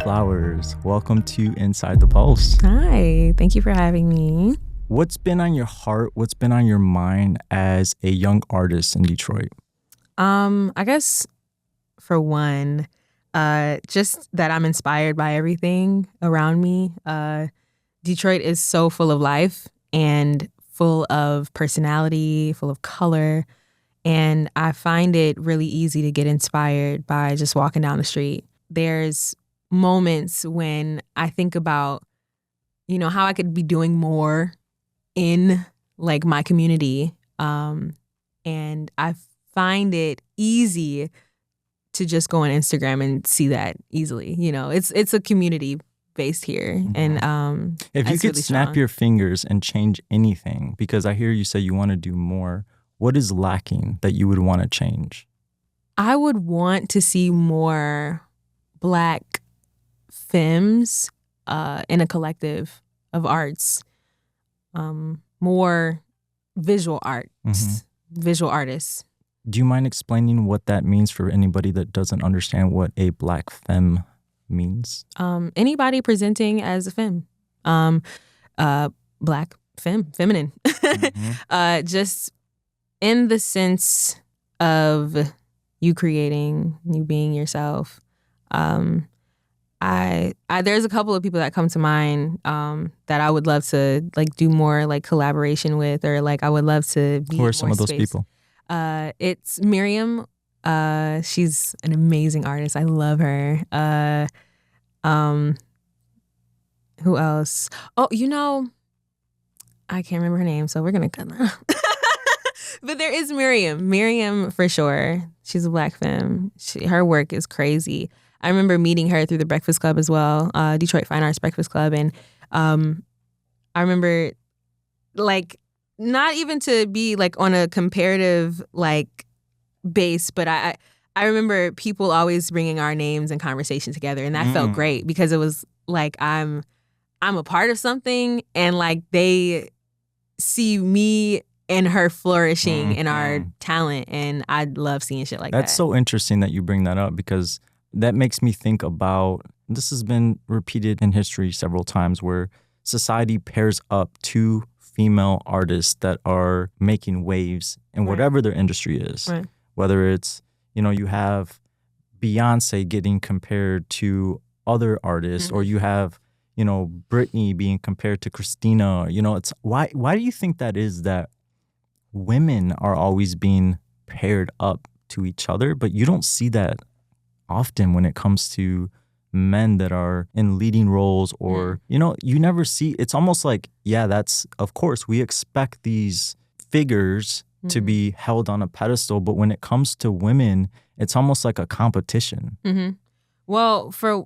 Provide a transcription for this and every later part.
Flwrs. Welcome to Inside the Pulse. Hi, thank you for having me. What's been on your heart? What's been on your mind as a young artist in Detroit? I guess for one, just that I'm inspired by everything around me. Detroit is so full of life and full of personality, full of color. And I find it really easy to get inspired by just walking down the street. There's moments when I think about, how I could be doing more in like my community. And I find it easy to just go on Instagram and see that easily. It's a community based here. Mm-hmm. And if you could really snap strong. your fingers and change anything, because I hear you say you want to do more, what is lacking that you would want to change? I would want to see more Black femmes in a collective of arts, more visual arts, visual artists. Do you mind explaining what that means for anybody that doesn't understand what a Black femme means? Anybody presenting as a femme, Black femme, feminine, just in the sense of you creating, you being yourself. There's a couple of people that come to mind that I would love to like do more like collaboration with, or like I would love to be. Who are some of those people? It's Miriam. She's an amazing artist. I love her. Who else? Oh, I can't remember her name, so we're gonna cut that. But there is Miriam. Miriam for sure. She's a Black femme. Her work is crazy. I remember meeting her through the Breakfast Club as well, Detroit Fine Arts Breakfast Club, and I remember like not even to be like on a comparative like base, but I remember people always bringing our names and conversation together, and that felt great because it was like I'm a part of something, and like they see me and her flourishing in our talent, and I love seeing shit like that. That's so interesting that you bring that up, because that makes me think about, this has been repeated in history several times, where society pairs up two female artists that are making waves in whatever their industry is. Right. Whether it's, you have Beyonce getting compared to other artists, or you have, Britney being compared to Christina. It's why do you think that is, that women are always being paired up to each other, but you don't see that often when it comes to men that are in leading roles, or you never see. It's almost like, that's, of course we expect these figures to be held on a pedestal, but when it comes to women, it's almost like a competition. Well, for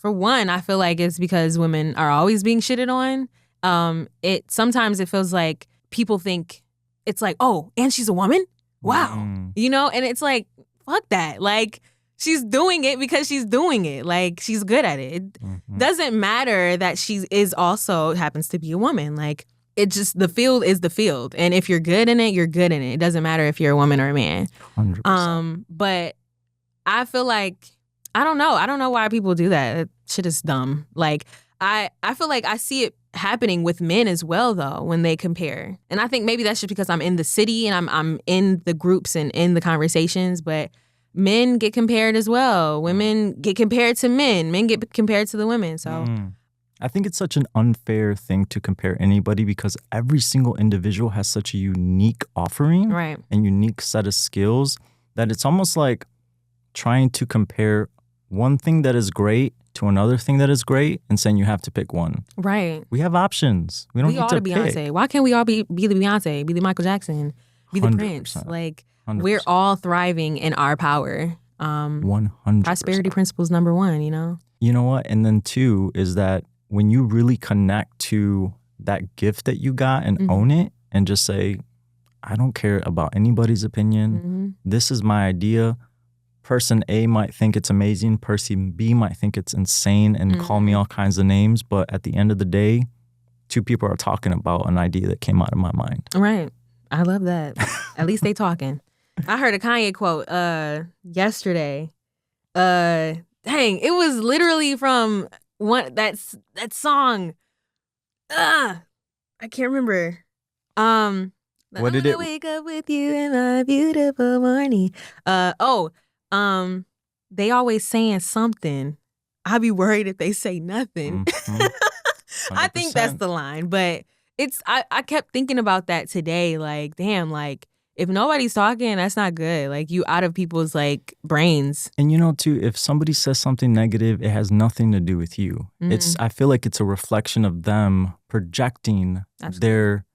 one, I feel like it's because women are always being shitted on. Sometimes it feels like people think it's like, oh, and she's a woman? Wow. And it's like, fuck that. Like, she's doing it because she's doing it. Like, she's good at it. It doesn't matter that she is also happens to be a woman. Like, it just, the field is the field. And if you're good in it, you're good in it. It doesn't matter if you're a woman or a man. 100%. But I feel like, I don't know why people do that. That shit is dumb. Like, I feel like I see it happening with men as well, though, when they compare. And I think maybe that's just because I'm in the city and I'm in the groups and in the conversations, but men get compared as well. Women get compared to men. Men get compared to the women. So I think it's such an unfair thing to compare anybody, because every single individual has such a unique offering and unique set of skills that it's almost like trying to compare one thing that is great to another thing that is great and saying you have to pick one. Right. We have options. We don't need to pick. Beyonce. Why can't we all be the Beyonce, be the Michael Jackson, be the 100%. Prince? Like, 100%. We're all thriving in our power. 100%. Prosperity principles number one, You know what? And then two is that when you really connect to that gift that you got and own it and just say, I don't care about anybody's opinion. This is my idea. Person A might think it's amazing. Person B might think it's insane and call me all kinds of names. But at the end of the day, two people are talking about an idea that came out of my mind. Right. I love that. At least they talking. I heard a Kanye quote yesterday. Dang, it was literally from that song. I can't remember. What did I it? wake up with you in my beautiful morning. They always saying something. I'll be worried if they say nothing. I think that's 100%. the line, but I kept thinking about that today. Like, damn, like if nobody's talking, that's not good. Like you out of people's like brains. And you know, too, if somebody says something negative, it has nothing to do with you. I feel like it's a reflection of them projecting their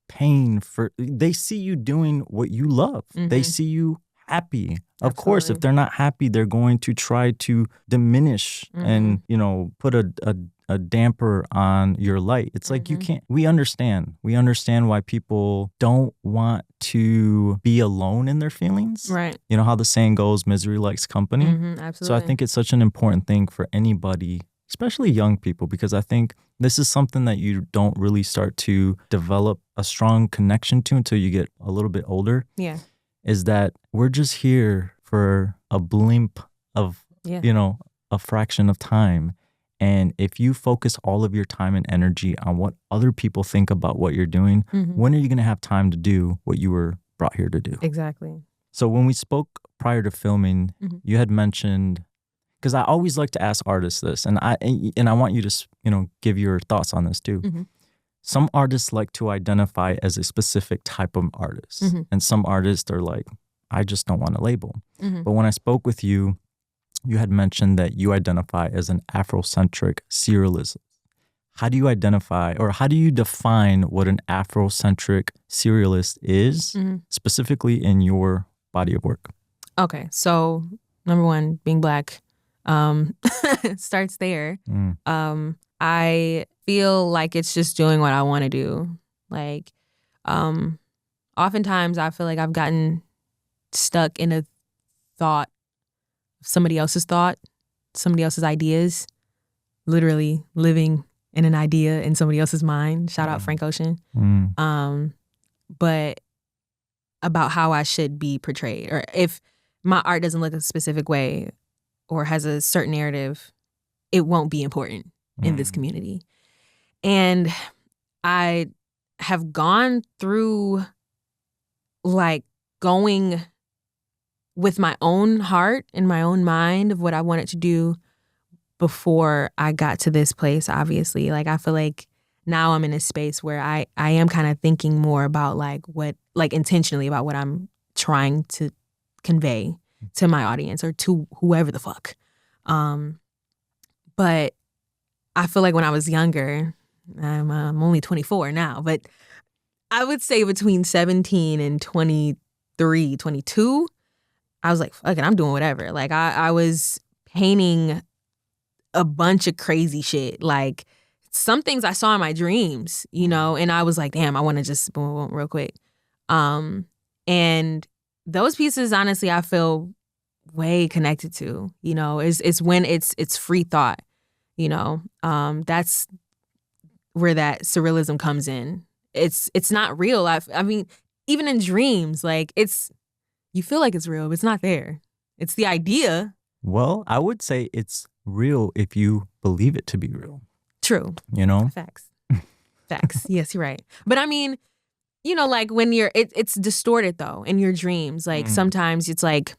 pain they see you doing what you love. They see you happy. Of course, if they're not happy, they're going to try to diminish and, you know, put a damper on your light. It's like you can't, we understand why people don't want to be alone in their feelings. Right. You know how the saying goes, misery likes company. Absolutely. So I think it's such an important thing for anybody, especially young people, because I think this is something that you don't really start to develop a strong connection to until you get a little bit older. Yeah. Is that we're just here for a blimp of, you know, a fraction of time. And if you focus all of your time and energy on what other people think about what you're doing, when are you going to have time to do what you were brought here to do? Exactly. So when we spoke prior to filming, you had mentioned, because I always like to ask artists this, and I want you to, you know, give your thoughts on this too. Some artists like to identify as a specific type of artist, and some artists are like, I just don't want a label. But when I spoke with you, you had mentioned that you identify as an Afrocentric surrealist. How do you identify, or how do you define what an Afrocentric surrealist is, specifically in your body of work? Okay, so number one, being Black starts there. I feel like it's just doing what I want to do. Like, oftentimes I feel like I've gotten stuck in a thought, somebody else's ideas, literally living in an idea in somebody else's mind. Shout out Frank Ocean. But about how I should be portrayed, or if my art doesn't look a specific way or has a certain narrative, it won't be important in this community. And I have gone through like going with my own heart and my own mind of what I wanted to do before I got to this place, obviously. Like I feel like now I'm in a space where I am kind of thinking more about intentionally about what I'm trying to convey to my audience or to whoever the fuck. But I feel like when I was younger, I'm only 24 now, but I would say between 17 and 23, 22, I was like, fuck it, I'm doing whatever. Like I was painting a bunch of crazy shit. Like some things I saw in my dreams, you know, and I was like, damn, I want to just boom, real quick. And those pieces, honestly, I feel way connected to, you know, it's when it's free thought, you know, that's where that surrealism comes in. It's not real. I mean, even in dreams, like you feel like it's real, but it's not there. It's the idea. Well, I would say it's real if you believe it to be real. True. You know? Facts. Yes, you're right. But I mean, you know, like when it's distorted though in your dreams. Like sometimes it's like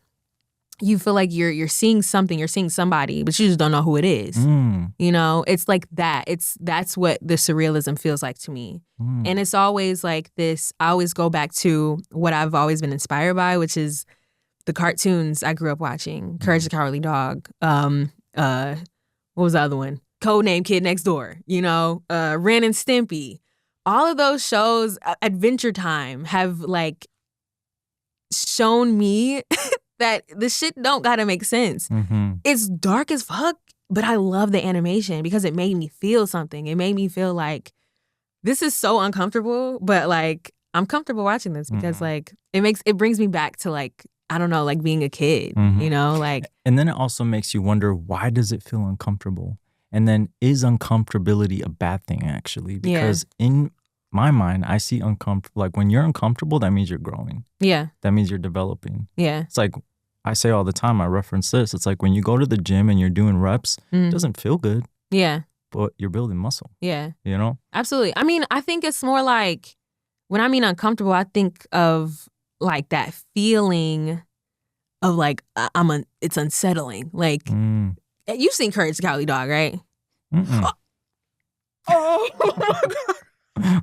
you feel like you're seeing something, you're seeing somebody, but you just don't know who it is. You know, it's like that. That's what the surrealism feels like to me. And it's always like this. I always go back to what I've always been inspired by, which is the cartoons I grew up watching. Courage the Cowardly Dog. What was the other one? Codename Kid Next Door. You know, Ren and Stimpy. All of those shows, Adventure Time, have like shown me that the shit don't gotta make sense. It's dark as fuck, but I love the animation because it made me feel something. It made me feel like this is so uncomfortable, but like I'm comfortable watching this because like it brings me back to like, I don't know, like being a kid, you know, like. And then it also makes you wonder, why does it feel uncomfortable? And then is uncomfortability a bad thing actually? Because in my mind, I see uncomfortable, like when you're uncomfortable, that means you're growing. Yeah. That means you're developing. Yeah. It's like I say all the time, I reference this. It's like when you go to the gym and you're doing reps, it doesn't feel good. Yeah. But you're building muscle. Yeah. You know? Absolutely. I mean, I think it's more like, when I mean uncomfortable, I think of like that feeling of like, it's unsettling. Like, you've seen Courage the Cowardly Dog, right? Oh my God.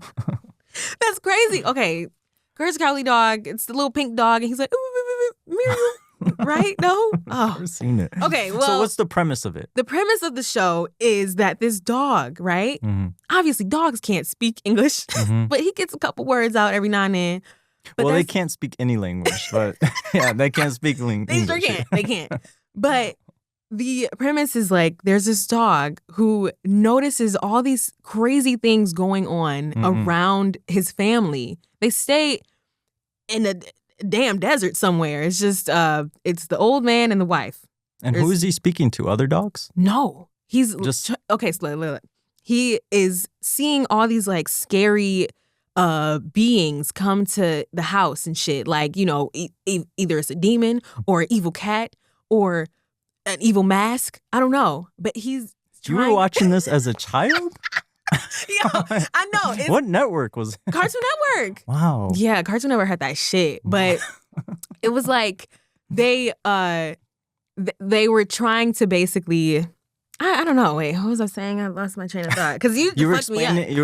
That's crazy. Okay. Courage the Cowardly Dog, it's the little pink dog, and he's like, Muriel. Right? No? I've never seen it. Okay, well. So what's the premise of it? The premise of the show is that this dog, right? Obviously, dogs can't speak English, but he gets a couple words out every now and then. But they can't speak any language, but yeah, they can't speak English. They sure can't. They can't. But the premise is like, there's this dog who notices all these crazy things going on around his family. They stay in a damn desert somewhere. It's just, it's the old man and the wife. And who is he speaking to? Other dogs? No. He's just, okay, so look. He is seeing all these like scary beings come to the house and shit. Like, you know, either it's a demon or an evil cat or an evil mask. I don't know. But he's trying. You were watching this as a child? Yo, I know. What network was it? Cartoon Network. Wow. Yeah, Cartoon Network had that shit. But it was like they were trying to basically, I don't know. Wait, what was I saying? I lost my train of thought. Because you were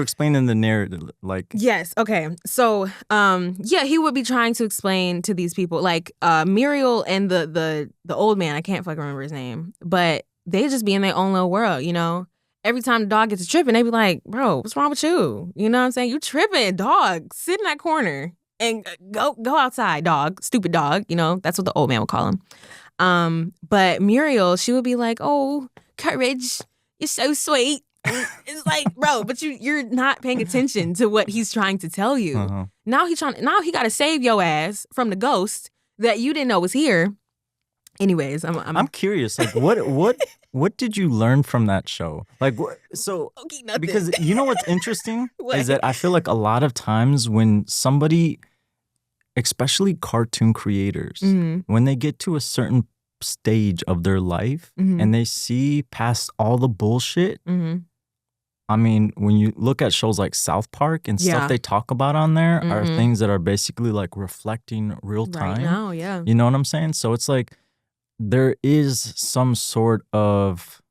explaining the narrative, like. Yes. Okay. So, yeah, he would be trying to explain to these people, like Muriel and the old man. I can't fucking remember his name, but they just be in their own little world, you know. Every time the dog gets a tripping, they be like, "Bro, what's wrong with you? You know what I'm saying? You tripping, dog. Sit in that corner and go outside, dog. Stupid dog. You know, that's what the old man would call him. But Muriel, she would be like, "Oh, Courage, you're so sweet." And it's like, bro, but you're not paying attention to what he's trying to tell you. Now he got to save your ass from the ghost that you didn't know was here. Anyways, I'm curious. Like, what did you learn from that show? Like, because you know what's interesting is that I feel like a lot of times when somebody, especially cartoon creators, when they get to a certain stage of their life and they see past all the bullshit. I mean, when you look at shows like South Park and stuff they talk about on there are things that are basically like reflecting real time. Right now, yeah. You know what I'm saying? So it's like there is some sort of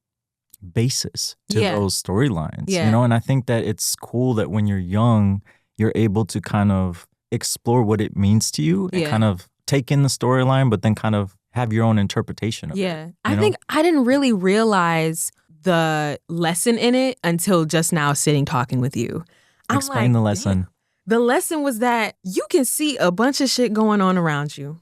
basis to those storylines, you know? And I think that it's cool that when you're young, you're able to kind of explore what it means to you and kind of take in the storyline, but then kind of have your own interpretation of it. I think I didn't really realize the lesson in it until just now sitting talking with you. Explain the lesson. Damn. The lesson was that you can see a bunch of shit going on around you.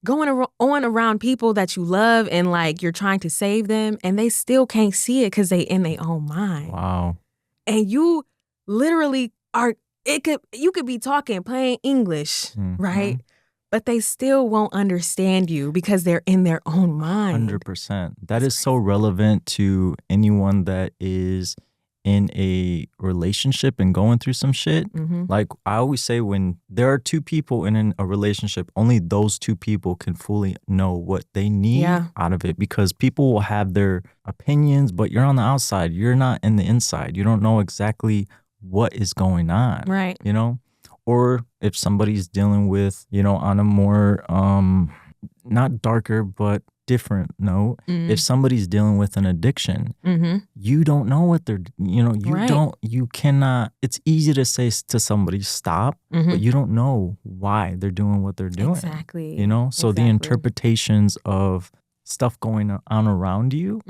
Going on around people that you love and like you're trying to save them and they still can't see it because they in their own mind. Wow. And you literally you could be talking plain English, right? But they still won't understand you because they're in their own mind. 100%. That is so relevant to anyone that is in a relationship and going through some shit. Like I always say, when there are two people in a relationship, only those two people can fully know what they need out of it, because people will have their opinions, but you're on the outside. You're not in the inside. You don't know exactly what is going on. Right. You know? Or if somebody's dealing with, you know, on a more, not darker, but different note, if somebody's dealing with an addiction, you don't know what they're, you know, you cannot, it's easy to say to somebody, stop, but you don't know why they're doing what they're doing. Exactly. You know, so the interpretations of stuff going on around you,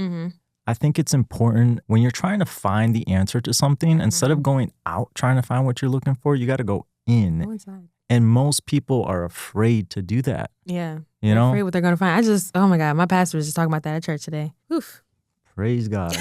I think it's important when you're trying to find the answer to something, instead of going out trying to find what you're looking for, you got to go in. Go inside. And most people are afraid to do that. Yeah. You know? Afraid what they're going to find. Oh my God, my pastor was just talking about that at church today. Oof. Praise God.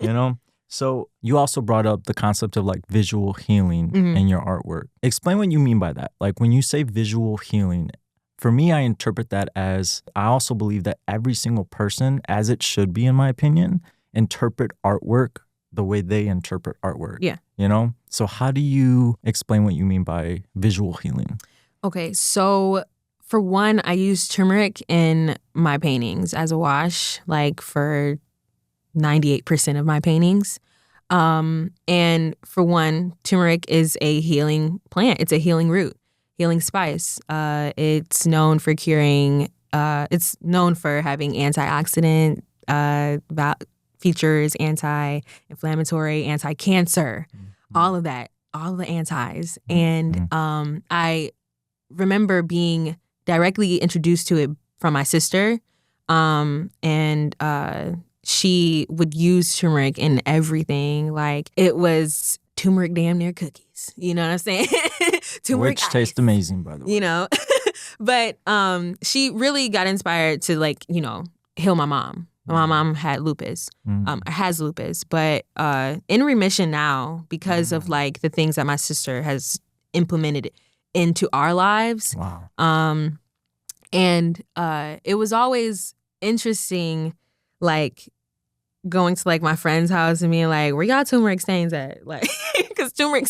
You know? So you also brought up the concept of like visual healing in your artwork. Explain what you mean by that. Like when you say visual healing, for me, I interpret that as, I also believe that every single person, as it should be in my opinion, interpret artwork the way they interpret artwork. Yeah. You know? So how do you explain what you mean by visual healing? Okay, so For one, I use turmeric in my paintings as a wash, like for 98% of my paintings. And for one, turmeric is a healing plant. It's a healing root, healing spice. It's known for curing, it's known for having antioxidant features, anti-inflammatory, anti-cancer, all of that, all of the antis. And I remember being directly introduced to it from my sister. And she would use turmeric in everything. Like, it was turmeric damn near cookies. You know what I'm saying? Turmeric Which ice, tastes amazing, by the way. you know? But she really got inspired to, like, you know, heal my mom. My mom had lupus, has lupus, but in remission now because of, like, the things that my sister has implemented into our lives. Wow. And it was always interesting, like, going to, like, my friend's house and being like, where y'all turmeric stains at? Like, because turmeric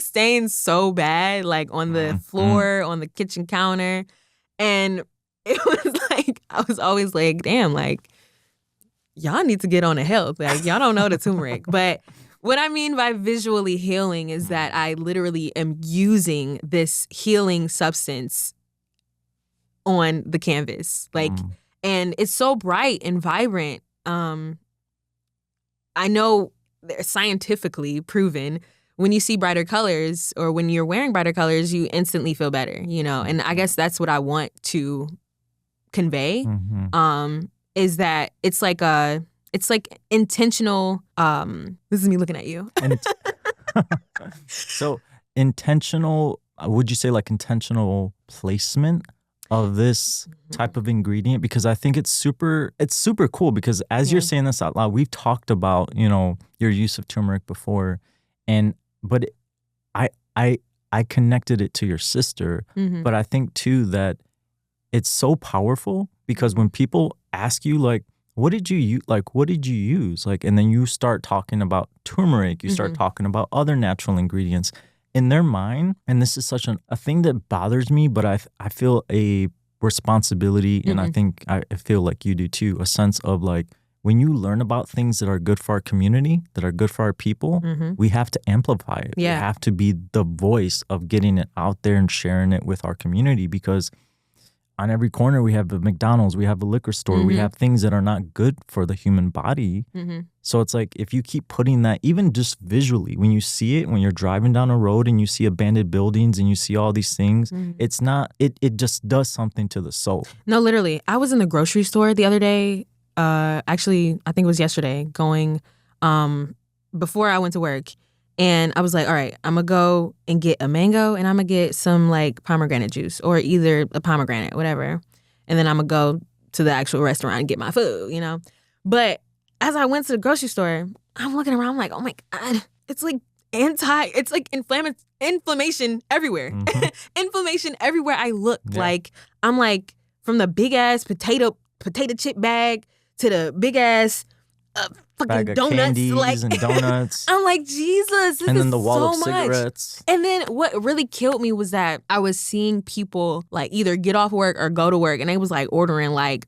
stains so bad, like, on the floor, on the kitchen counter. And it was like, I was always like, damn, like, y'all need to get on the health. Like, y'all don't know the turmeric. But what I mean by visually healing is that I literally am using this healing substance on the canvas. Like, and it's so bright and vibrant. I know they're scientifically proven when you see brighter colors or when you're wearing brighter colors, you instantly feel better, you know? And I guess that's what I want to convey, is that it's like intentional, this is me looking at you. So intentional, would you say like intentional placement of this type of ingredient? Because I think it's super cool, because as you're saying this out loud, we've talked about, you know, your use of turmeric before, but I connected it to your sister, but I think too that it's so powerful because when people ask you, like, what did you use? Like, what did you use? Like, and then you start talking about turmeric, you start talking about other natural ingredients in their mind. And this is such a thing that bothers me, but I feel a responsibility, and I think I feel like you do too, a sense of like, when you learn about things that are good for our community, that are good for our people, we have to amplify it. Yeah. We have to be the voice of getting it out there and sharing it with our community, because on every corner we have a McDonald's, we have a liquor store, we have things that are not good for the human body. So it's like, if you keep putting that, even just visually, when you see it, when you're driving down a road and you see abandoned buildings and you see all these things, it's not, it just does something to the soul. No, literally. I was in the grocery store the other day, actually, I think it was yesterday, going before I went to work. And I was like, all right, I'm going to go and get a mango and I'm going to get some like pomegranate juice, or either a pomegranate, whatever. And then I'm going to go to the actual restaurant and get my food, you know? But as I went to the grocery store, I'm looking around, I'm like, oh my God, it's like inflammation everywhere. Inflammation everywhere I look. Yeah. Like, I'm like, from the big ass potato chip bag to the big ass fucking Bag of donuts, candies like, and donuts. I'm like, Jesus, this and is then the wall so of much. cigarettes. And then what really killed me was that I was seeing people like either get off work or go to work, and they was like ordering like,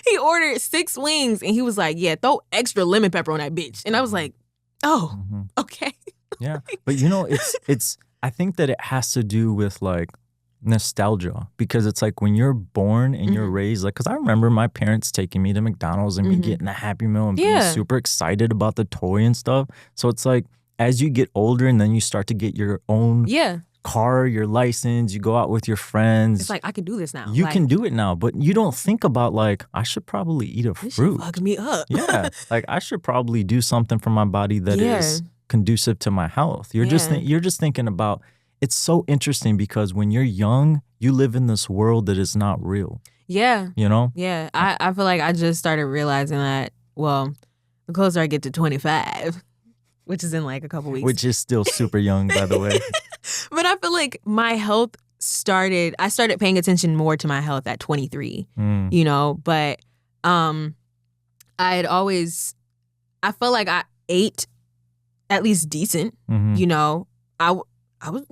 he ordered 6 wings, and he was like, yeah, throw extra lemon pepper on that bitch. And I was like, oh, okay. Yeah, but you know, it's. I think that it has to do with like nostalgia, because it's like when you're born and you're raised, like, because I remember my parents taking me to McDonald's and me getting a Happy Meal and being super excited about the toy and stuff. So it's like, as you get older and then you start to get your own car, your license, you go out with your friends. It's like, I can do this now. You like, can do it now, but you don't think about like, I should probably eat a this fruit. shit fucks me up. Yeah, like I should probably do something for my body that is conducive to my health. You're just thinking about. It's so interesting because when you're young, you live in this world that is not real. Yeah. You know? Yeah. I feel like I just started realizing that, well, the closer I get to 25, which is in like a couple weeks. Which is still super young, by the way. But I feel like my health I started paying attention more to my health at 23, you know? But I felt like I ate at least decent, you know? I was,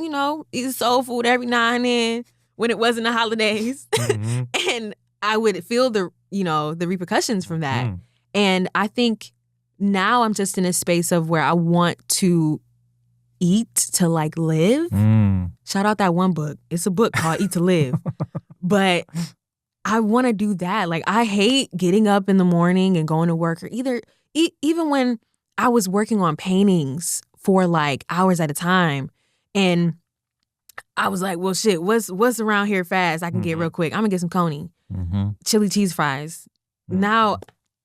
eating soul food every now and then when it wasn't the holidays. Mm-hmm. And I would feel the repercussions from that. Mm. And I think now I'm just in a space of where I want to eat to like live. Mm. Shout out that one book. It's a book called Eat to Live. But I want to do that. Like, I hate getting up in the morning and going to work, or even when I was working on paintings for like hours at a time, and I was like, well, shit, what's around here fast I can get real quick? I'm gonna get some coney, chili cheese fries. Now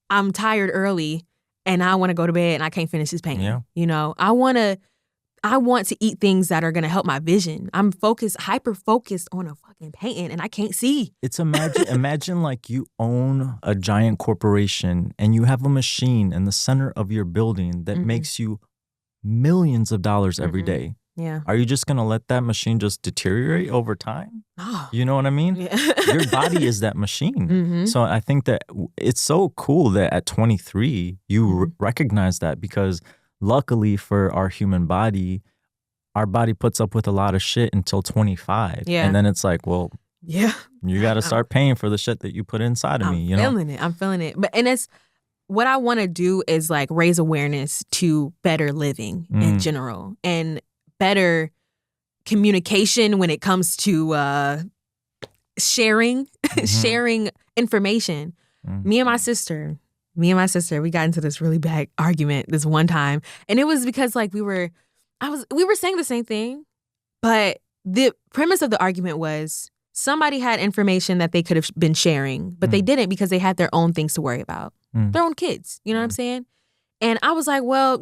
I'm tired early and I want to go to bed and I can't finish this painting. Yeah. I want to eat things that are going to help my vision. I'm hyper focused on a fucking painting and I can't see. It's imagine like you own a giant corporation and you have a machine in the center of your building that makes you millions of dollars every day. Yeah. Are you just going to let that machine just deteriorate over time? Oh. You know what I mean? Yeah. Your body is that machine. So I think that it's so cool that at 23, you recognize that, because luckily for our human body, our body puts up with a lot of shit until 25. Yeah. And then it's like, well, yeah, you got to start paying for the shit that you put inside of me. I'm feeling it. And it's what I want to do is like raise awareness to better living in general and better communication when it comes to sharing information. Me and my sister, we got into this really bad argument this one time, and it was because like we were saying the same thing, but the premise of the argument was somebody had information that they could have been sharing, but they didn't because they had their own things to worry about, their own kids. You know what I'm saying? And I was like, well,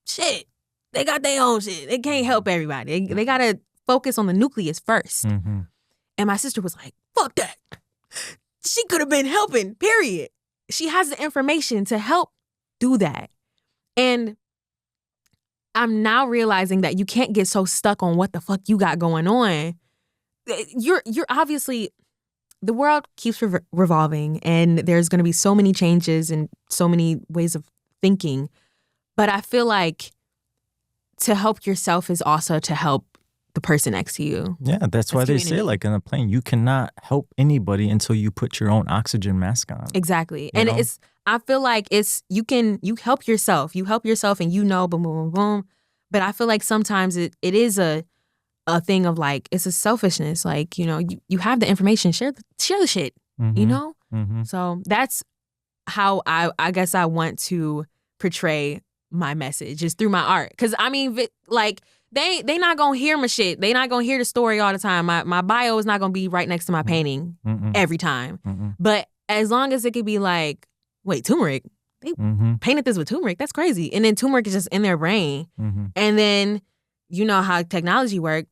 shit, they got their own shit. They can't help everybody. They got to focus on the nucleus first. And my sister was like, fuck that. She could have been helping, period. She has the information to help do that. And I'm now realizing that you can't get so stuck on what the fuck you got going on. You're obviously, the world keeps revolving, and there's going to be so many changes and so many ways of thinking. But I feel like to help yourself is also to help the person next to you. Yeah, that's why they say, like in a plane, you cannot help anybody until you put your own oxygen mask on. Exactly. And I feel like you help yourself. You help yourself and boom, boom, boom, boom. But I feel like sometimes it is a thing of like, it's a selfishness. Like, you have the information, share the shit, So that's how I guess I want to portray my message, is through my art. Because I mean, like, they not gonna hear my shit. They not gonna hear the story all the time. My bio is not gonna be right next to my painting every time. But as long as it could be like, wait, turmeric? They painted this with turmeric? That's crazy. And then turmeric is just in their brain. And then you know how technology works.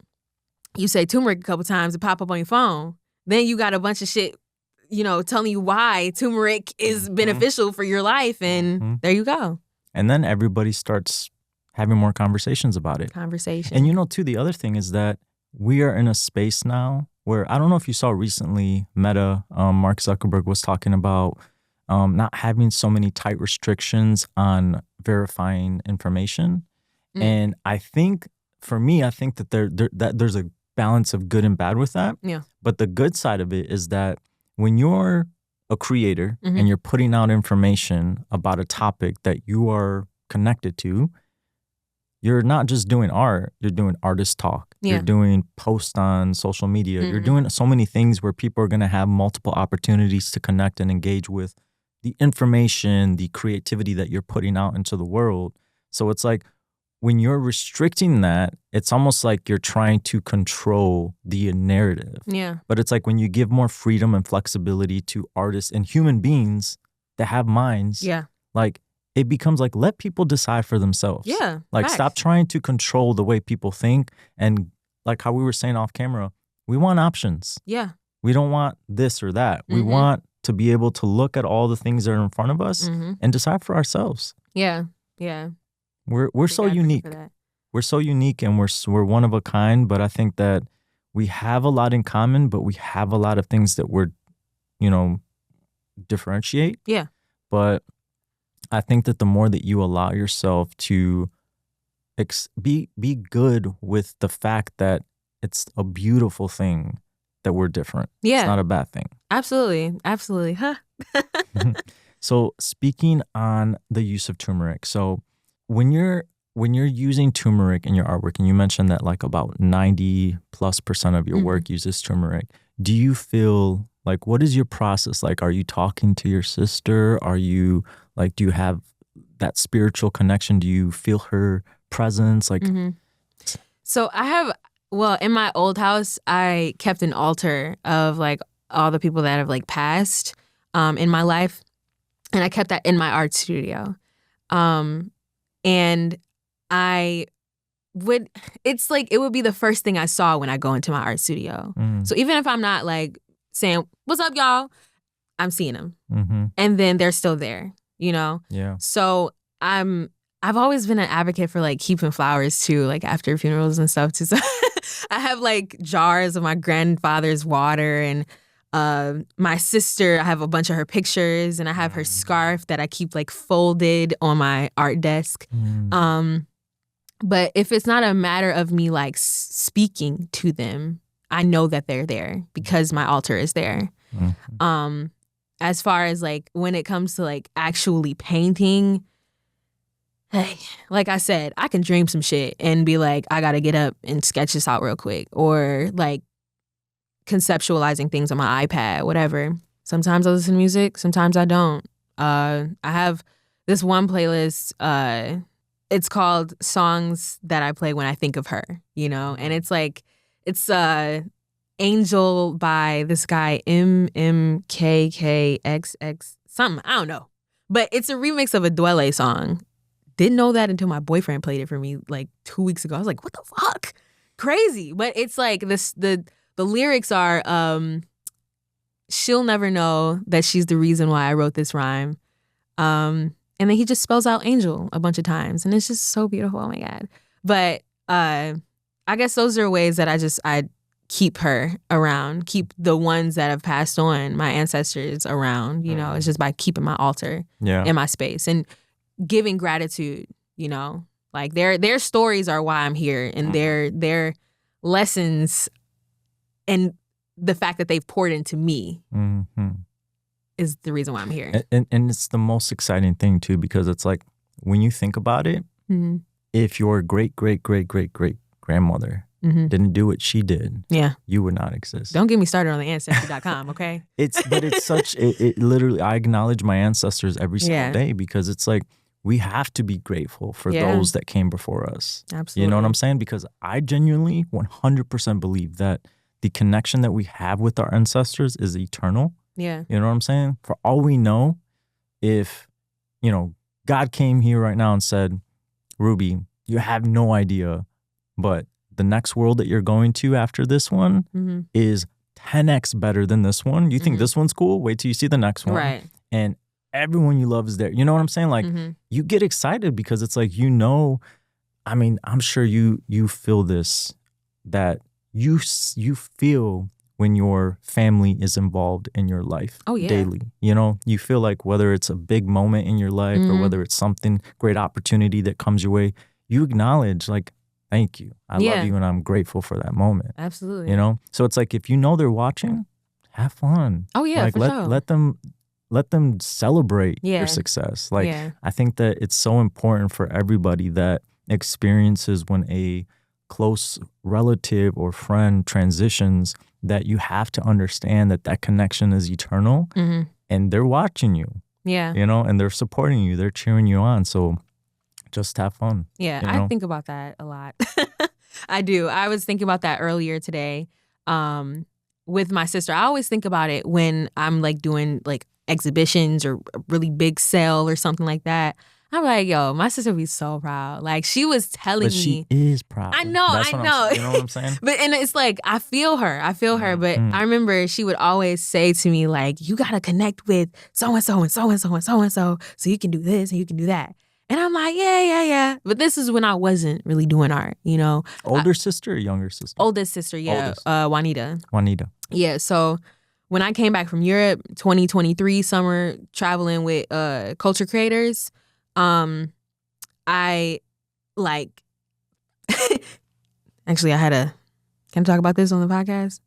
You say turmeric a couple times, it pop up on your phone. Then you got a bunch of shit, telling you why turmeric is beneficial for your life. And there you go. And then everybody starts having more conversations about it. And too, the other thing is that we are in a space now where, I don't know if you saw recently, Meta, Mark Zuckerberg was talking about not having so many tight restrictions on verifying information. And I think, for me, that there's a balance of good and bad with that. Yeah. But the good side of it is that when you're a creator and you're putting out information about a topic that you are connected to, you're not just doing art, you're doing artist talk. Yeah. You're doing posts on social media. You're doing so many things where people are going to have multiple opportunities to connect and engage with the information, the creativity that you're putting out into the world. So it's like, when you're restricting that, it's almost like you're trying to control the narrative. Yeah. But it's like when you give more freedom and flexibility to artists and human beings that have minds, like, it becomes like, let people decide for themselves. Yeah. Like, facts. Stop trying to control the way people think. And like how we were saying off camera, we want options. Yeah. We don't want this or that. We want to be able to look at all the things that are in front of us and decide for ourselves. Yeah. Yeah. We're so unique. We're so unique, and we're one of a kind. But I think that we have a lot in common, but we have a lot of things that we're, differentiate. Yeah. But I think that the more that you allow yourself to be good with the fact that it's a beautiful thing that we're different. Yeah. It's not a bad thing. Absolutely. Absolutely. Huh? So speaking on the use of turmeric, so when you're using turmeric in your artwork, and you mentioned that like about 90+% of your work uses turmeric, do you feel like, what is your process like? Are you talking to your sister? Are you like, do you have that spiritual connection? Do you feel her presence? Like, So I have, well, in my old house, I kept an altar of like all the people that have like passed in my life. And I kept that in my art studio. And I would, it's like, it would be the first thing I saw when I go into my art studio. So even if I'm not like saying, "What's up, y'all?" I'm seeing them. And then they're still there, you know? Yeah. So I've always been an advocate for like keeping flowers too, like after funerals and stuff too. So I have like jars of my grandfather's water, and my sister, I have a bunch of her pictures, and I have her scarf that I keep like folded on my art desk. But if it's not a matter of me like speaking to them, I know that they're there because my altar is there. As far as like when it comes to like actually painting, hey, like I said, I can dream some shit and be like, I gotta get up and sketch this out real quick, or like conceptualizing things on my iPad, whatever. Sometimes I listen to music, sometimes I don't. I have this one playlist, it's called Songs That I Play When I Think of Her, you know? And it's like, it's Angel by this guy, MMKKXX something, I don't know. But it's a remix of a Dwele song. Didn't know that until my boyfriend played it for me like 2 weeks ago. I was like, what the fuck? Crazy. But it's like this, the lyrics are, she'll never know that she's the reason why I wrote this rhyme. And then he just spells out angel a bunch of times. And it's just so beautiful. Oh my God. But I guess those are ways that I keep her around, keep the ones that have passed on, my ancestors around, you know. It's just by keeping my altar in my space and giving gratitude, you know. Like their stories are why I'm here, and their lessons and the fact that they've poured into me is the reason why I'm here. And it's the most exciting thing too, because it's like, when you think about it, if your great grandmother didn't do what she did, you would not exist. Don't get me started on the ancestry.com, okay? It's such, it literally, I acknowledge my ancestors every single day, because it's like, we have to be grateful for those that came before us. Absolutely. You know what I'm saying? Because I genuinely 100% believe that the connection that we have with our ancestors is eternal. Yeah. You know what I'm saying? For all we know, if, you know, God came here right now and said, Ruby, you have no idea, but the next world that you're going to after this one is 10x better than this one. You think this one's cool? Wait till you see the next one. Right. And everyone you love is there. You know what I'm saying? Like, you get excited because it's like, you know, I mean, I'm sure you feel this, that you feel when your family is involved in your life daily. You know, you feel like whether it's a big moment in your life or whether it's something, great opportunity that comes your way, you acknowledge like, thank you. I love you and I'm grateful for that moment. Absolutely. You know? So it's like, if you know they're watching, have fun. Oh yeah, like, for sure. Let them celebrate your success. Like, I think that it's so important for everybody that experiences when a close relative or friend transitions, that you have to understand that that connection is eternal and they're watching you. Yeah. You know, and they're supporting you. They're cheering you on. So just have fun. Yeah, you know? I think about that a lot. I do. I was thinking about that earlier today with my sister. I always think about it when I'm like doing like exhibitions or a really big sale or something like that. I'm like, yo, my sister would be so proud. Like, she was telling me. But she is proud. I know, That's I know. You know what I'm saying? And it's like, I feel her. But I remember she would always say to me, like, you got to connect with so-and-so and so-and-so and so-and-so so you can do this and you can do that. And I'm like, yeah. But this is when I wasn't really doing art, you know. Older sister or younger sister? Oldest sister, yeah. Juanita. Yeah, so when I came back from Europe, 2023 summer, traveling with culture creators, I like Actually, can I talk about this on the podcast?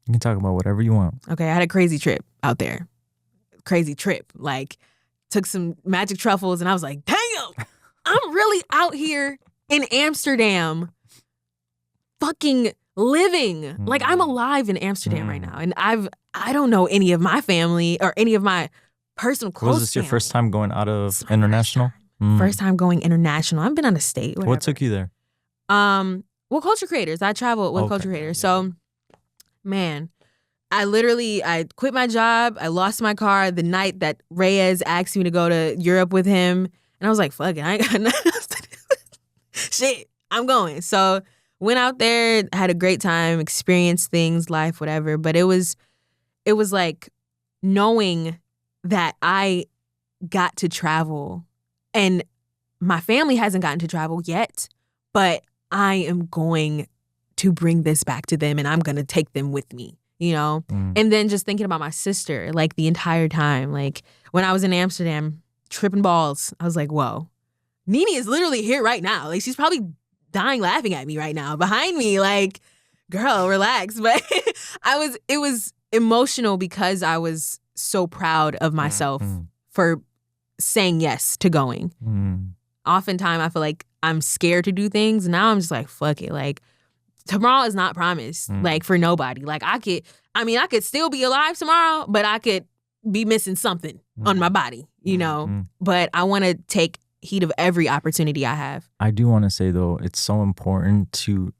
You can talk about whatever you want. Okay, I had a crazy trip out there. Crazy trip. Like, took some magic truffles and I was like, damn, I'm really out here in Amsterdam fucking living. Like, I'm alive in Amsterdam right now. And I don't know any of my family or any of my personal close Was this your family. first time going out of international? First time going international. I've been out of state. Whatever. What took you there? Well, culture creators. I traveled with culture creators. So, man, I quit my job. I lost my car the night that Perez asked me to go to Europe with him. And I was like, fuck it, I ain't got nothing else to do. Shit, I'm going. So went out there, had a great time, experienced things, life, whatever. But it was like knowing that I got to travel and my family hasn't gotten to travel yet, but I am going to bring this back to them and I'm going to take them with me, you know? And then just thinking about my sister, like the entire time, like when I was in Amsterdam tripping balls, I was like, whoa, Nene is literally here right now. Like she's probably dying laughing at me right now behind me. Like, girl, relax. But it was emotional because I was so proud of myself for saying yes to going. Oftentimes I feel like I'm scared to do things. Now I'm just like, fuck it. Like tomorrow is not promised, like for nobody. Like I could still be alive tomorrow, but I could be missing something on my body, you know? But I want to take heed of every opportunity I have. I do want to say though, it's so important to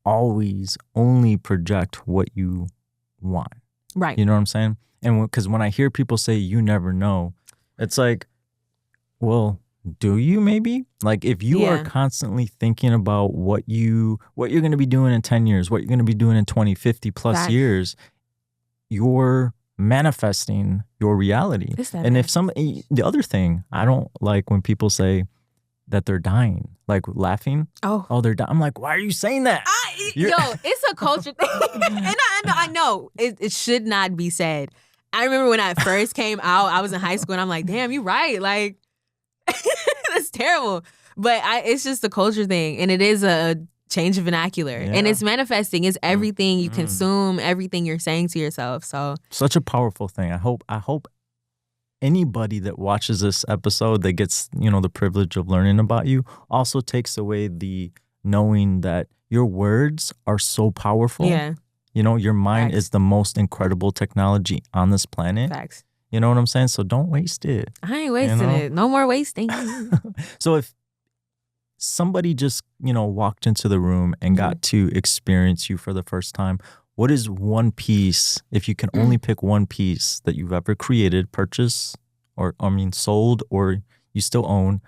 always only project what you want. Right. You know what I'm saying? And because when I hear people say you never know, it's like, well, do you maybe? Like if you are constantly thinking about what you're going to be doing in 10 years, what you're going to be doing in 20, 50 plus years, you're manifesting your reality. And if the other thing, I don't like when people say that they're dying, like laughing. Oh, they're dying. I'm like, why are you saying that? It's a culture thing. And I know it should not be said. I remember when I first came out, I was in high school and I'm like, damn, you're right. Like, that's terrible. But it's just a culture thing. And it is a change of vernacular. Yeah. And it's manifesting. It's everything you consume, everything you're saying to yourself. So such a powerful thing. I hope anybody that watches this episode that gets, the privilege of learning about you also takes away the knowing that your words are so powerful. Yeah. Your mind is the most incredible technology on this planet. Facts. You know what I'm saying? So don't waste it. I ain't wasting it. No more wasting. So if somebody just, walked into the room and got to experience you for the first time, what is one piece, if you can only pick one piece that you've ever created, purchased, sold, or you still own,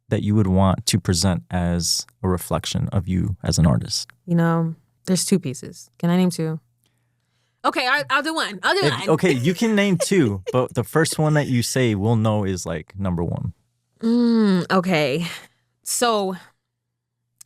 that you would want to present as a reflection of you as an artist? There's two pieces. Can I name two? Okay, I'll do one. Okay, you can name two, but the first one that you say we'll know is like number one. Okay. So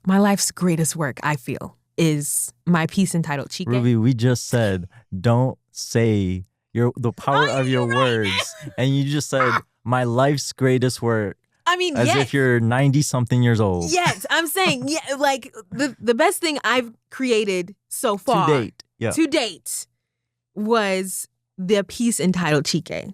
my life's greatest work, I feel, is my piece entitled Chique. Ruby, we just said don't say the power of your words. And you just said my life's greatest work. As if you're 90-something years old. Yes, I'm saying, like the best thing I've created so far. To date was the piece entitled Chique.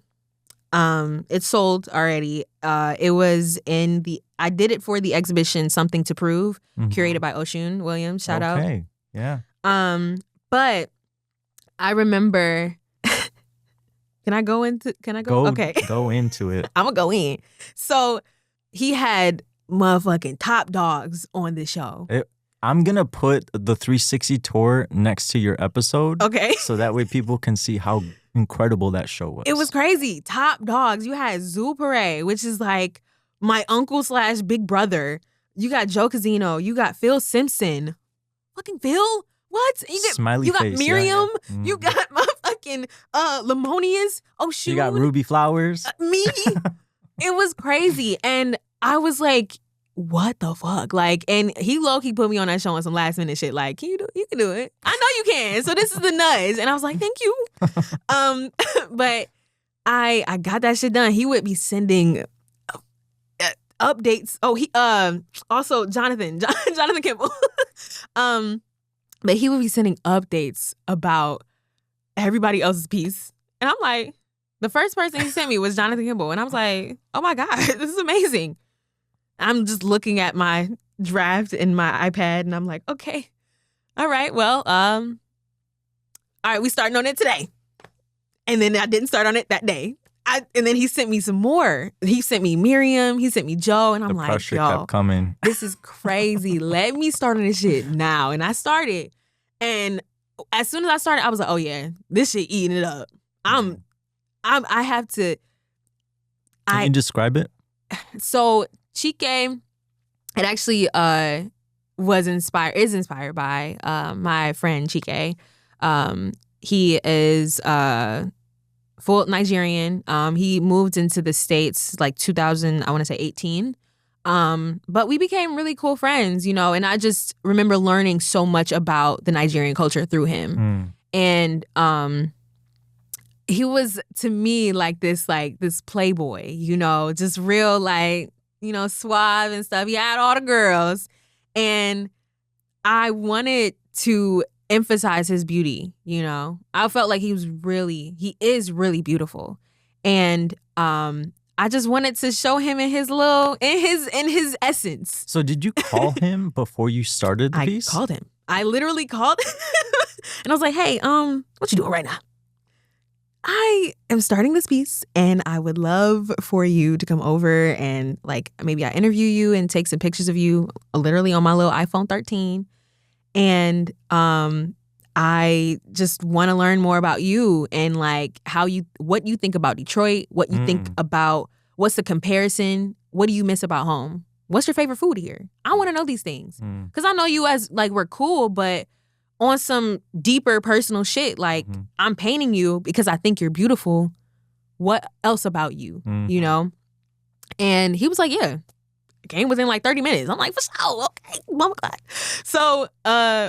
It's sold already. It was I did it for the exhibition Something to Prove, curated by Oshun Williams. Shout out. Okay, yeah. But I remember. Can I go? Okay. Go into it. I'm gonna go in. So he had motherfucking top dogs on the show. I'm going to put the 360 tour next to your episode. Okay. So that way people can see how incredible that show was. It was crazy. Top dogs. You had Perez, which is like my uncle / big brother. You got Joe Casino. You got Phil Simpson. Fucking Phil? What? Smiley you got face, Miriam. Yeah. You got motherfucking Lemonious. Oh, shoot. You got Ruby Flwrs. Me. It was crazy. And I was like, what the fuck? Like, and he low-key put me on that show on some last minute shit. Like, you can do it. I know you can. So this is the nudge. And I was like, thank you. But I got that shit done. He would be sending updates. Oh, he also Jonathan Kimball. But he would be sending updates about everybody else's piece. And I'm like, the first person he sent me was Jonathan Kimball. And I was like, oh my God, this is amazing. I'm just looking at my draft in my iPad and I'm like, okay, all right, well, all right, we starting on it today. And then I didn't start on it that day. And then he sent me some more. He sent me Miriam. He sent me Joe. And I'm like, pressure yo, kept coming. This is crazy. Let me start on this shit now. And I started. And as soon as I started, I was like, oh yeah, this shit eating it up. I have to. Can you describe it? So Chike, it actually is inspired by my friend Chike. He is full Nigerian. He moved into the States like 2018. But we became really cool friends, you know, and I just remember learning so much about the Nigerian culture through him. And he was to me like this playboy, you know, just real like, you know, suave and stuff. He had all the girls. And I wanted to emphasize his beauty, you know. I felt like he is really beautiful. And I just wanted to show him in his essence. So did you call him before you started the piece? I called him. I literally called him. And I was like, hey, what you doing right now? I am starting this piece and I would love for you to come over and like maybe I interview you and take some pictures of you literally on my little iPhone 13. And I just want to learn more about you and like what you think about Detroit, what you think about, what's the comparison, what do you miss about home? What's your favorite food here? I want to know these things. Because I know you as like we're cool, but on some deeper personal shit, like I'm painting you because I think you're beautiful. What else about you, you know? And he was like, yeah. Came within like 30 minutes. I'm like, for sure, okay, mama God. So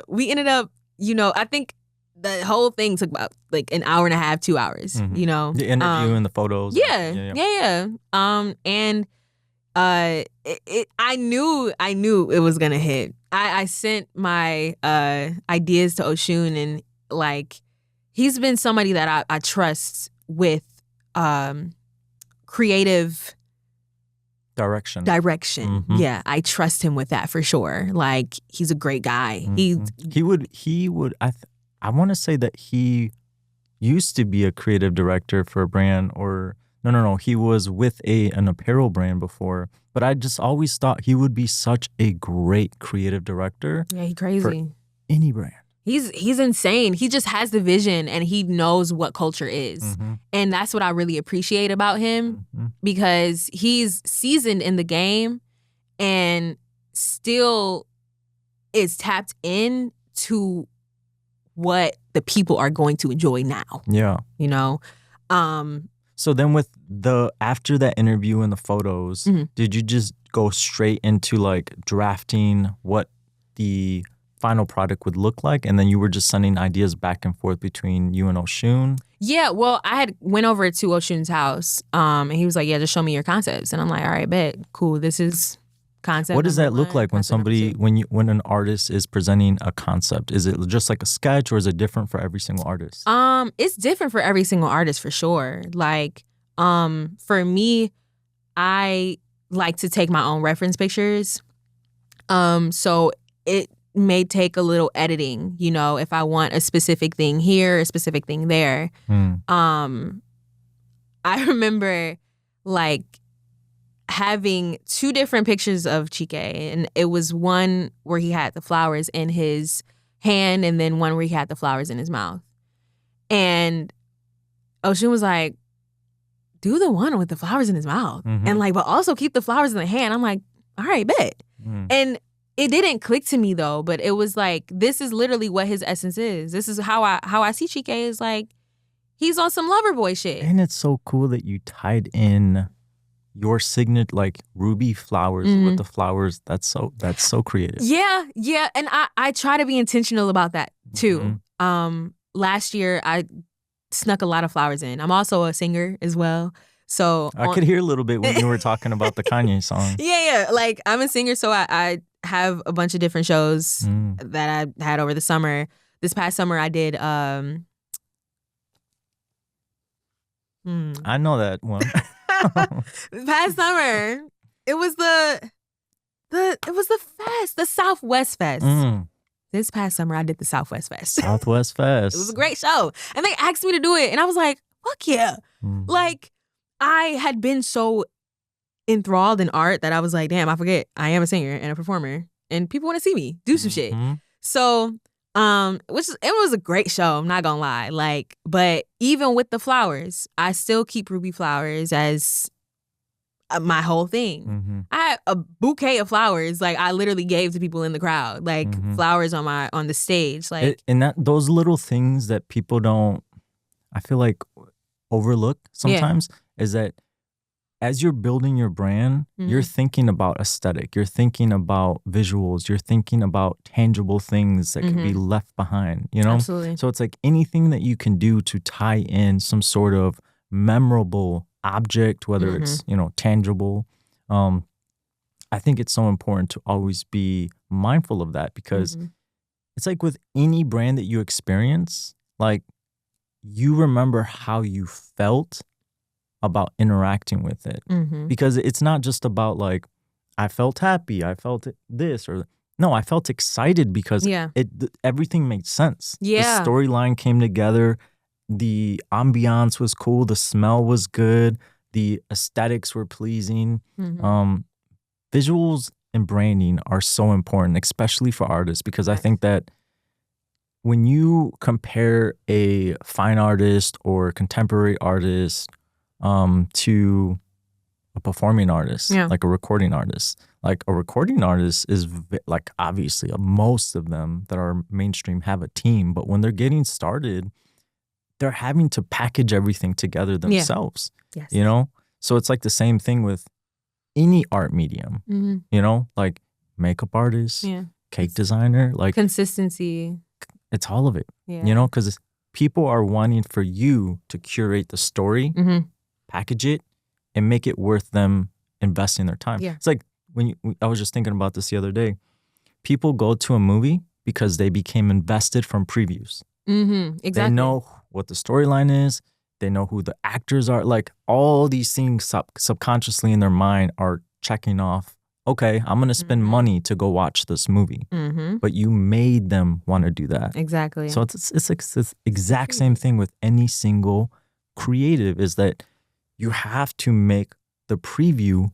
we ended up, you know, I think the whole thing took about like an hour and a half, 2 hours, you know. The interview and the photos. Yeah. And I knew it was gonna hit. I sent my ideas to Oshun, and like he's been somebody that I trust with creative direction. Yeah, I trust him with that for sure. Like he's a great guy. He would I want to say that he used to be a creative director for a brand, or no, he was with an apparel brand before, but I just always thought he would be such a great creative director. Yeah, he's crazy. For any brand. He's insane. He just has the vision and he knows what culture is. And that's what I really appreciate about him because he's seasoned in the game and still is tapped in to what the people are going to enjoy now. Yeah. You know? So then after that interview and the photos, did you just go straight into like drafting what the final product would look like, and then you were just sending ideas back and forth between you and Oshun? Yeah, well, I had went over to Oshun's house, and he was like, yeah, just show me your concepts. And I'm like, all right, bet, cool, this is concept. What does that look like when when an artist is presenting a concept? Is it just like a sketch, or is it different for every single artist? It's different for every single artist for sure. Like, for me, I like to take my own reference pictures. So it may take a little editing, you know, if I want a specific thing here, a specific thing there. I remember like having two different pictures of Chike, and it was one where he had the flowers in his hand and then one where he had the flowers in his mouth. And Oshun was like, do the one with the flowers in his mouth. And like, but also keep the flowers in the hand. I'm like, all right, bet. And it didn't click to me though, but it was like, this is literally what his essence is. This is how I see Chike, is like, he's on some lover boy shit. And it's so cool that you tied in your signet, like ruby flowers with the flowers. That's so creative. Yeah. And I try to be intentional about that too. Last year I snuck a lot of flowers in. I'm also a singer as well. So I could hear a little bit when you were talking about the Kanye song. Yeah. Like, I'm a singer, so I have a bunch of different shows that I had over the summer. This past summer, I did. I know that one. This past summer, it was the fest, the Southwest Fest. This past summer, I did the Southwest Fest. Southwest Fest. It was a great show, and they asked me to do it, and I was like, "Fuck yeah!" Like, I had been so enthralled in art that I was like, damn, I forget I am a singer and a performer and people want to see me do some shit. So, it was a great show, I'm not gonna lie. Like, but even with the flowers, I still keep Ruby Flowers as my whole thing. I had a bouquet of flowers, like I literally gave to people in the crowd, like flowers on the stage. Like, those little things that people don't, I feel like, overlook sometimes is that as you're building your brand, you're thinking about aesthetic, you're thinking about visuals, you're thinking about tangible things that can be left behind, you know? Absolutely. So it's like anything that you can do to tie in some sort of memorable object, whether it's, you know, tangible. I think it's so important to always be mindful of that because it's like with any brand that you experience, like you remember how you felt about interacting with it because it's not just about like I felt happy, I felt this or no, I felt excited because everything made sense. The storyline came together, the ambiance was cool, the smell was good, the aesthetics were pleasing. Visuals and branding are so important, especially for artists, because I think that when you compare a fine artist or contemporary artist to a performing artist, like a recording artist. Like a recording artist is like obviously most of them that are mainstream have a team, but when they're getting started, they're having to package everything together themselves. You know? So it's like the same thing with any art medium, you know, like makeup artist, cake designer, like consistency. It's all of it, you know, because people are wanting for you to curate the story, package it, and make it worth them investing their time. It's like I was just thinking about this the other day. People go to a movie because they became invested from previews. Exactly. They know what the storyline is. They know who the actors are. Like all these things subconsciously in their mind are checking off. Okay, I'm going to spend money to go watch this movie. But you made them want to do that. Exactly. So it's like this exact same thing with any single creative is that you have to make the preview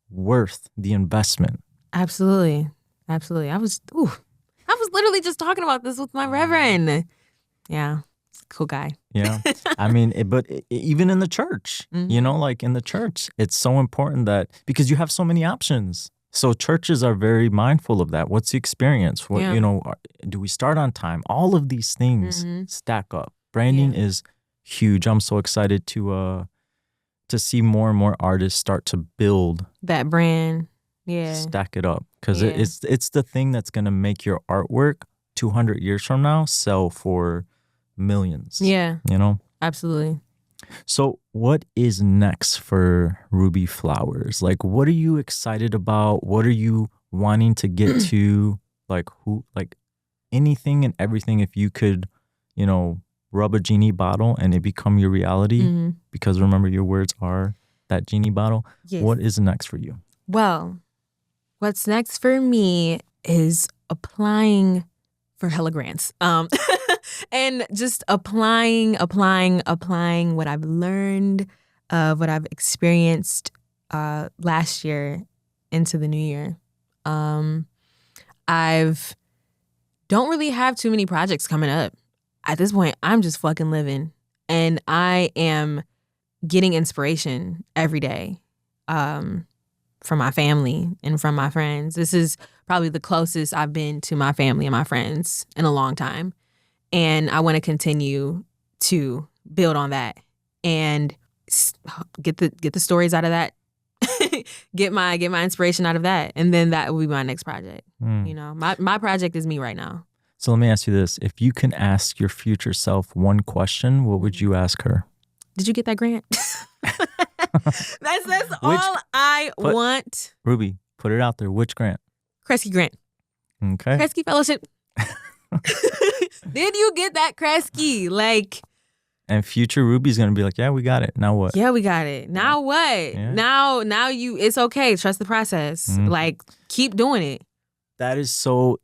worth the investment. Absolutely. Absolutely. I was literally just talking about this with my reverend. Yeah. Cool guy. Yeah. I mean, even in the church, you know, like in the church, it's so important that because you have so many options. So churches are very mindful of that. What's the experience? What, you know, do we start on time? All of these things stack up. Branding is huge. I'm so excited to see more and more artists start to build that brand. Stack it up. Because it's the thing that's going to make your artwork 200 years from now sell for millions. You know? Absolutely. So what is next for Ruby Flwrs? Like, what are you excited about? What are you wanting to get to? Like anything and everything, if you could, you know, rub a genie bottle and it become your reality, because remember your words are that genie bottle. What is next for you? Well, what's next for me is applying for hella grants. And just applying what I've learned, what I've experienced last year into the new year. I've don't really have too many projects coming up. At this point, I'm just fucking living. And I am getting inspiration every day from my family and from my friends. This is probably the closest I've been to my family and my friends in a long time. And I want to continue to build on that and get the stories out of that, get my inspiration out of that, and then that will be my next project. You know, my project is me right now. So let me ask you this: if you can ask your future self one question, what would you ask her? Did you get that grant? That's all I want. Ruby, put it out there. Which grant? Kresge grant. Okay. Kresge fellowship. Did you get that, Kresge? Like, and future Ruby's gonna be like, yeah, we got it. Now what? Yeah, we got it. Now what? Yeah. Now you. It's okay. Trust the process. Mm-hmm. Like, keep doing it. That is so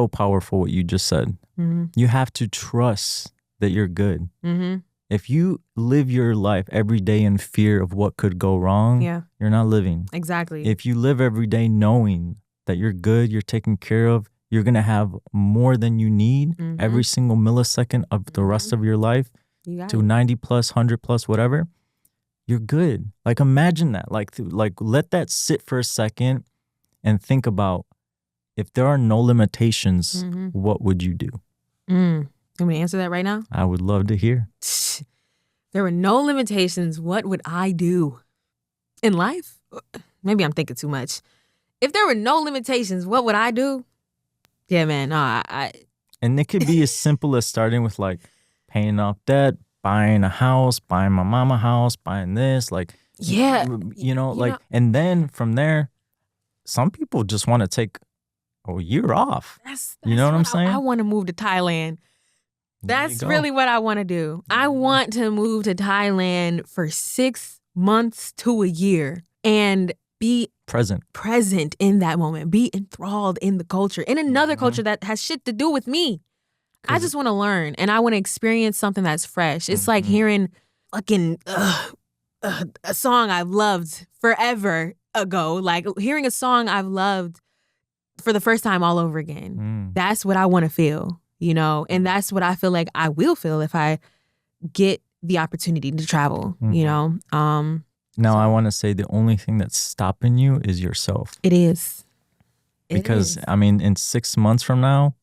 powerful what you just said. Mm-hmm. You have to trust that you're good. Mm-hmm. If you live your life every day in fear of what could go wrong, you're not living. Exactly. If you live every day knowing that you're good, you're taken care of, you're going to have more than you need every single millisecond of the rest of your life to 90 plus, 100 plus, whatever, you're good. Like, imagine that. Like let that sit for a second and think about, if there are no limitations, what would you do? You want me to answer that right now? I would love to hear. There were no limitations. What would I do in life? Maybe I'm thinking too much. If there were no limitations, what would I do? Yeah, man. No, I. And it could be as simple as starting with like paying off debt, buying a house, buying my mama a house, buying this, like, and then from there, some people just want to take a year off. That's you know what I'm saying? I want to move to Thailand. That's really what I want to do. I want to move to Thailand for 6 months to a year and be present in that moment, be enthralled in the culture, in another culture that has shit to do with me. I just want to learn and I want to experience something that's fresh. It's like hearing fucking a song I've loved forever ago, like hearing a song I've loved for the first time all over again. That's what I want to feel. And that's what I feel like I will feel if I get the opportunity to travel, Now, I want to say the only thing that's stopping you is yourself. It is. Because, I mean, in 6 months from now,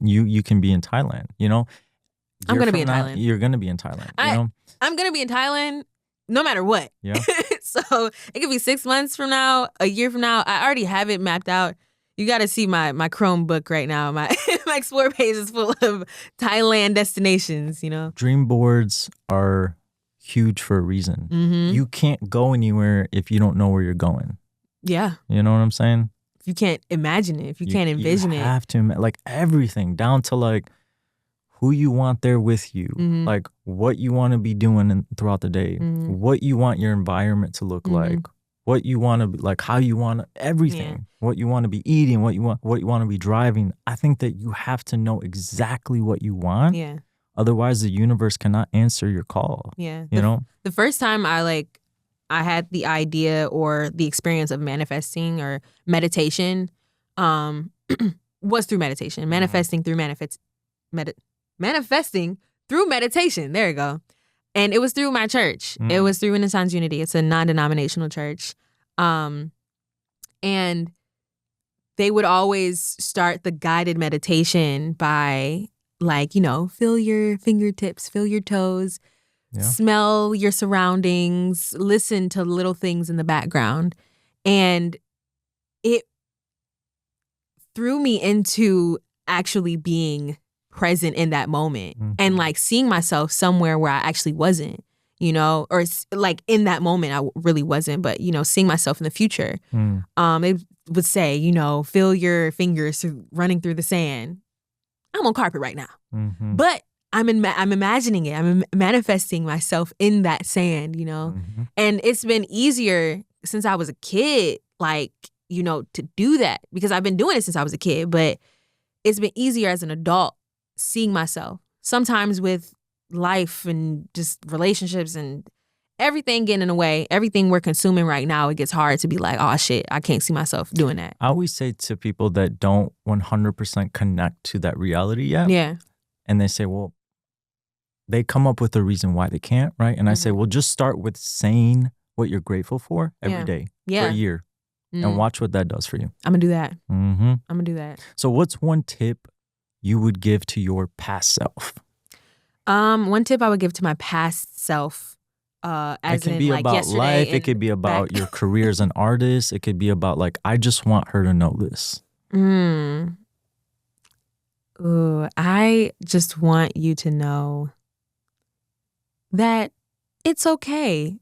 you can be in Thailand, I'm going to be in Thailand. You're going to be in Thailand, I'm going to be in Thailand no matter what. Yeah. So it could be 6 months from now, a year from now. I already have it mapped out. You got to see my Chrome book right now. My Explore page is full of Thailand destinations, Dream boards are huge for a reason. You can't go anywhere if you don't know where you're going. Yeah. You know what I'm saying? If you can't imagine it, if you can't envision it. You have to, like, everything down to like who you want there with you, like what you want to be doing throughout the day, what you want your environment to look like, what you want to be, like how you want everything, what you want to be eating, what you want to be driving. I think that you have to know exactly what you want. Yeah. Otherwise, the universe cannot answer your call. Yeah. The first time I had the idea or the experience of manifesting or meditation, was through meditation. Manifesting through meditation. There you go. And it was through my church. It was through Renaissance Unity. It's a non-denominational church. And they would always start the guided meditation by feel your fingertips, feel your toes, smell your surroundings, listen to little things in the background. And it threw me into actually being present in that moment and like seeing myself somewhere where I actually wasn't, or like in that moment I really wasn't, but seeing myself in the future. It would say, feel your fingers running through the sand. I'm on carpet right now, but I'm imagining it. I'm manifesting myself in that sand, and it's been easier since I was a kid, to do that because I've been doing it since I was a kid, but it's been easier as an adult seeing myself, sometimes with life and just relationships and everything getting in the way, everything we're consuming right now, it gets hard to be like, oh shit, I can't see myself doing that. I always say to people that don't 100% connect to that reality yet. Yeah. And they say, well, they come up with a reason why they can't, right? And I say, well, just start with saying what you're grateful for every day for a year and watch what that does for you. I'm going to do that. I'm going to do that. So what's one tip you would give to your past self? One tip I would give to my past self, it could be about life. It could be about your career as an artist. It could be about I just want her to know this. Ooh, I just want you to know that it's okay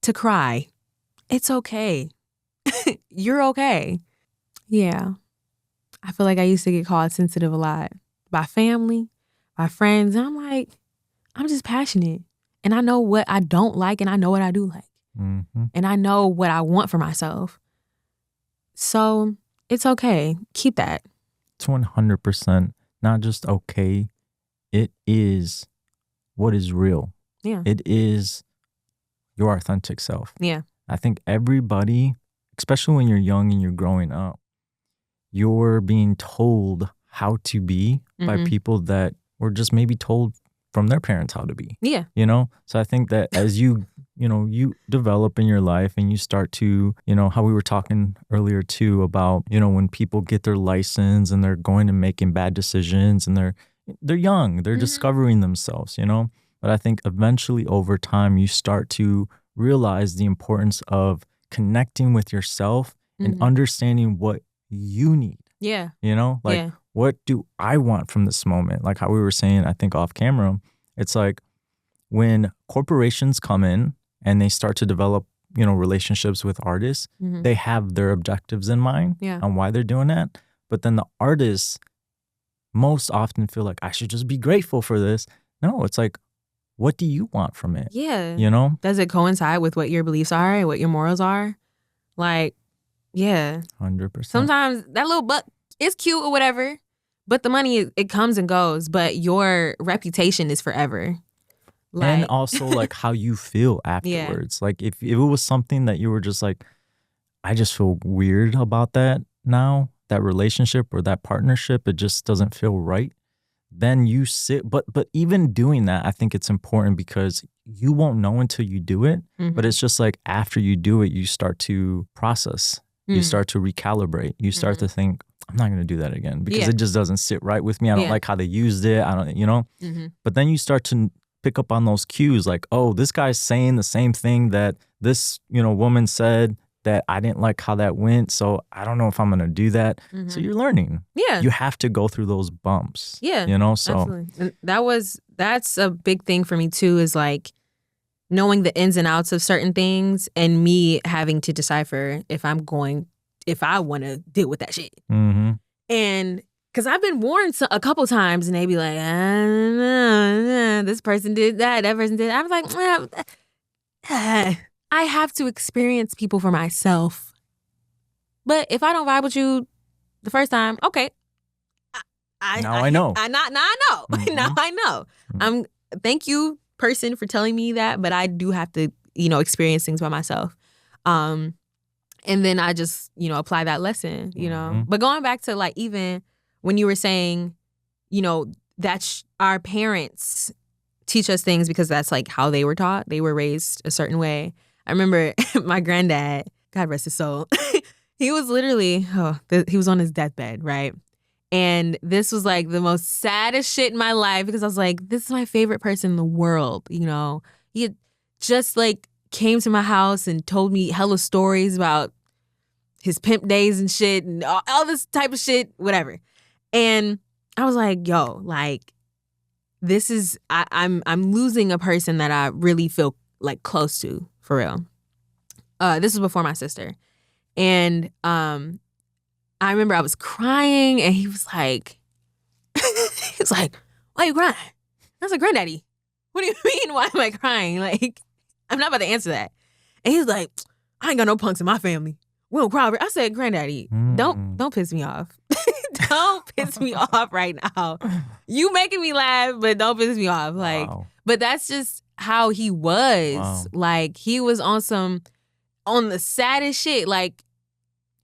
to cry. It's okay. You're okay. Yeah. I feel like I used to get called sensitive a lot by family, by friends. And I'm like, I'm just passionate. And I know what I don't like and I know what I do like. Mm-hmm. And I know what I want for myself. So it's okay. Keep that. It's 100% not just okay. It is what is real. Yeah. It is your authentic self. Yeah. I think everybody, especially when you're young and you're growing up, you're being told how to be by people that were just maybe told from their parents how to be. Yeah. You know? So I think that as you develop in your life and you start to, how we were talking earlier too about, when people get their license and they're going and making bad decisions and they're young, they're discovering themselves, But I think eventually over time you start to realize the importance of connecting with yourself and understanding what you need. Yeah. What do I want from this moment? Like how we were saying, I think off camera, it's like when corporations come in and they start to develop, relationships with artists, they have their objectives in mind on why they're doing that. But then the artists most often feel like I should just be grateful for this. No, it's like, what do you want from it? Yeah. Does it coincide with what your beliefs are and what your morals are? Like, yeah. 100%. Sometimes that little buck is cute or whatever, but the money, it comes and goes, but your reputation is forever. And also like how you feel afterwards. Yeah. Like if it was something that you were just like, I just feel weird about that now, that relationship or that partnership, it just doesn't feel right. Then you sit, but even doing that, I think it's important because you won't know until you do it. But it's just like after you do it, you start to process. You start to recalibrate. You start to think, I'm not going to do that again because it just doesn't sit right with me. I don't like how they used it. I don't, But then you start to pick up on those cues like, oh, this guy's saying the same thing that this, woman said that I didn't like how that went. So I don't know if I'm going to do that. So you're learning. Yeah. You have to go through those bumps. Yeah. So. Absolutely. And that's a big thing for me too, is like knowing the ins and outs of certain things and me having to decipher if I want to deal with that shit. And because I've been warned a couple times and they be like, this person did that person did that. I was like, I have to experience people for myself. But if I don't vibe with you the first time, okay. Now I know. Now I know. Now I know. Thank you, person, for telling me that, but I do have to, experience things by myself. And then I just, apply that lesson, But going back to like even when you were saying, that our parents teach us things because that's like how they were taught. They were raised a certain way. I remember my granddad, God rest his soul, he was literally, he was on his deathbed, right? And this was like the most saddest shit in my life because I was like, this is my favorite person in the world, He had just like came to my house and told me hella stories about his pimp days and shit and all this type of shit, whatever. And I was like, yo, like, this is, I'm losing a person that I really feel like close to, for real. This was before my sister. And I remember I was crying and he was like, why are you crying? I was like, granddaddy, what do you mean, why am I crying? Like, I'm not about to answer that. And he's like, I ain't got no punks in my family. We don't cry over. I said, granddaddy, don't piss me off. Don't piss me off right now. You making me laugh, but don't piss me off. Like, but that's just how he was. Wow. Like, he was on the saddest shit. Like,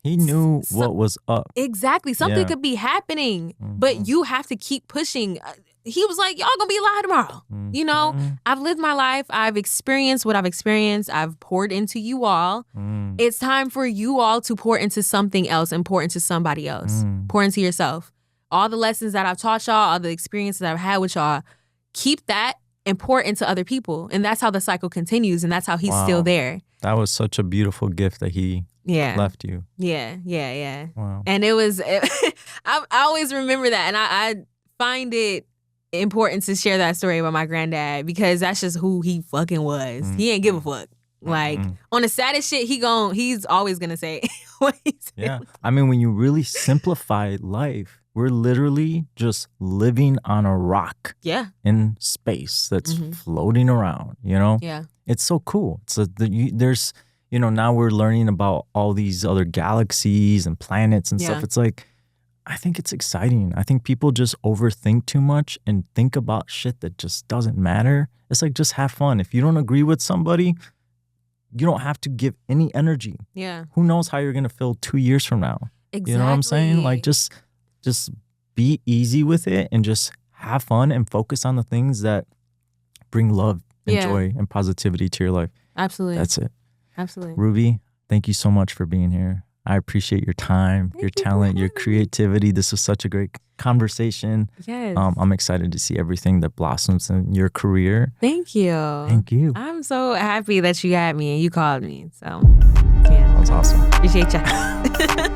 he knew what was up. Exactly. Something could be happening, but you have to keep pushing. He was like, y'all gonna be alive tomorrow. I've lived my life. I've experienced what I've experienced. I've poured into you all. It's time for you all to pour into something else and pour into somebody else. Pour into yourself. All the lessons that I've taught y'all, all the experiences that I've had with y'all, keep that and pour into other people. And that's how the cycle continues. And that's how he's still there. That was such a beautiful gift that he left you. Yeah. Wow. And I always remember that. And I find it important to share that story about my granddad because that's just who he fucking was. He ain't give a fuck. Like on the saddest shit, he's always gonna say what he's Yeah. I mean, when you really simplify life, we're literally just living on a rock in space that's floating around, you know? Yeah. It's so cool. There's, you know, now we're learning about all these other galaxies and planets and stuff. It's like, I think it's exciting. I think people just overthink too much and think about shit that just doesn't matter. It's like, just have fun. If you don't agree with somebody, you don't have to give any energy. Yeah. Who knows how you're going to feel 2 years from now? Exactly. You know what I'm saying? Like, just be easy with it and just have fun and focus on the things that bring love and joy and positivity to your life. Absolutely. That's it. Absolutely. Ruby, thank you so much for being here. I appreciate your time, your talent, your creativity. This was such a great conversation. Yes. I'm excited to see everything that blossoms in your career. Thank you. Thank you. I'm so happy that you had me and you called me. So, That was awesome. Appreciate you.